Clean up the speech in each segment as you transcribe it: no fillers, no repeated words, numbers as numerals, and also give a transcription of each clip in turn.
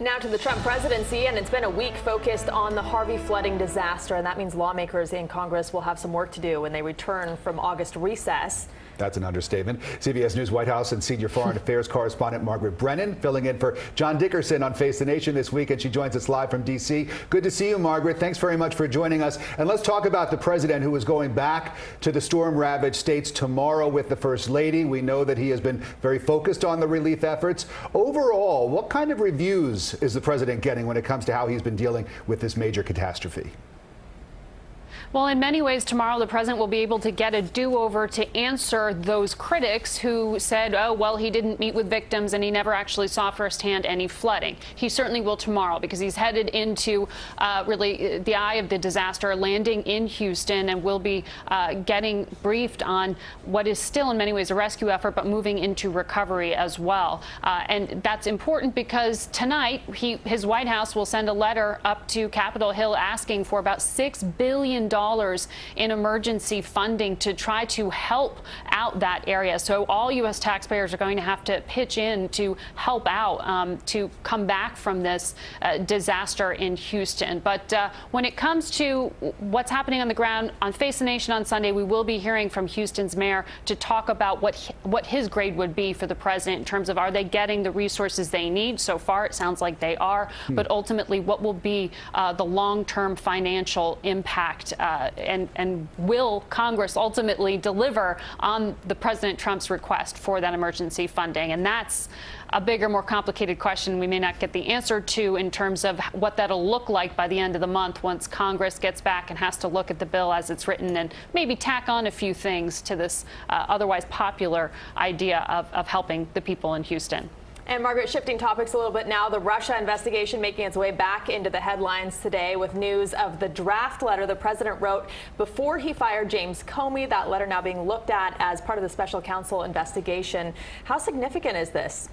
Now to the Trump presidency, and it's been a week focused on the Harvey flooding disaster, and that means lawmakers in Congress will have some work to do when they return from August recess. That's an understatement. CBS News White House and senior foreign affairs correspondent Margaret Brennan filling in for John Dickerson on Face the Nation this week, and she joins us live from D.C. Good to see you, Margaret. Thanks very much for joining us. And let's talk about the president who is going back to the storm-ravaged states tomorrow with the First Lady. We know that he has been very focused on the relief efforts. Overall, what kind of reviews is the president getting when it comes to how he's been dealing with this major catastrophe? Well, in many ways, tomorrow the president will be able to get a do-over to answer those critics who said, oh, well, he didn't meet with victims and he never actually saw firsthand any flooding. He certainly will tomorrow because he's headed into really the eye of the disaster, landing in Houston, and will be getting briefed on what is still in many ways a rescue effort, but moving into recovery as well. And that's important because tonight his White House will send a letter up to Capitol Hill asking for about $6 billion in emergency funding to try to help out that area. So all U.S. taxpayers are going to have to pitch in to help out to come back from this disaster in Houston. But when it comes to what's happening on the ground on Face the Nation on Sunday, we will be hearing from Houston's mayor to talk about what his grade would be for the president in terms of are they getting the resources they need. So far, it sounds like they are. But ultimately, what will be the long-term financial impact? And will Congress ultimately deliver on the President Trump's request for that emergency funding? And that's a bigger, more complicated question we may not get the answer to in terms of what that'll look like by the end of the month once Congress gets back and has to look at the bill as it's written and maybe tack on a few things to this otherwise popular idea of helping the people in Houston. And Margaret, shifting topics a little bit now, the Russia investigation making its way back into the headlines today with news of the draft letter the president wrote before he fired James Comey. That letter now being looked at as part of the special counsel investigation. How significant is this?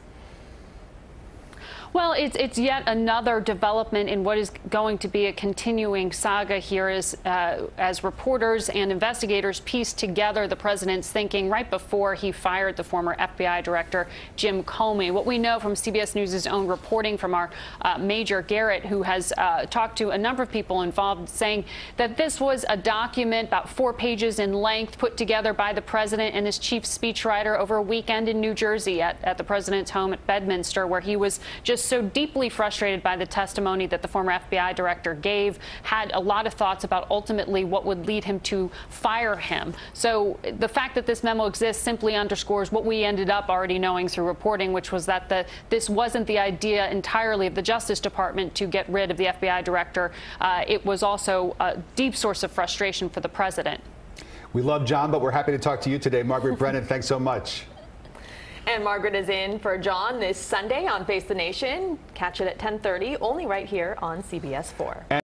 Well, it's yet another development in what is going to be a continuing saga here as reporters and investigators piece together the president's thinking right before he fired the former FBI director Jim Comey. What we know from CBS News' own reporting from our Major Garrett, who has talked to a number of people involved, saying that this was a document about 4 pages in length put together by the president and his chief speechwriter over a weekend in New Jersey at the president's home at Bedminster, where he was just so deeply frustrated by the testimony that the former FBI director gave, had a lot of thoughts about ultimately what would lead him to fire him. So the fact that this memo exists simply underscores what we ended up already knowing through reporting, which was that this wasn't the idea entirely of the Justice Department to get rid of the FBI director. It was also a deep source of frustration for the president. We love John, but we're happy to talk to you today. Margaret Brennan, thanks so much. And Margaret is in for John this Sunday on Face the Nation. Catch it at 10:30, only right here on CBS 4.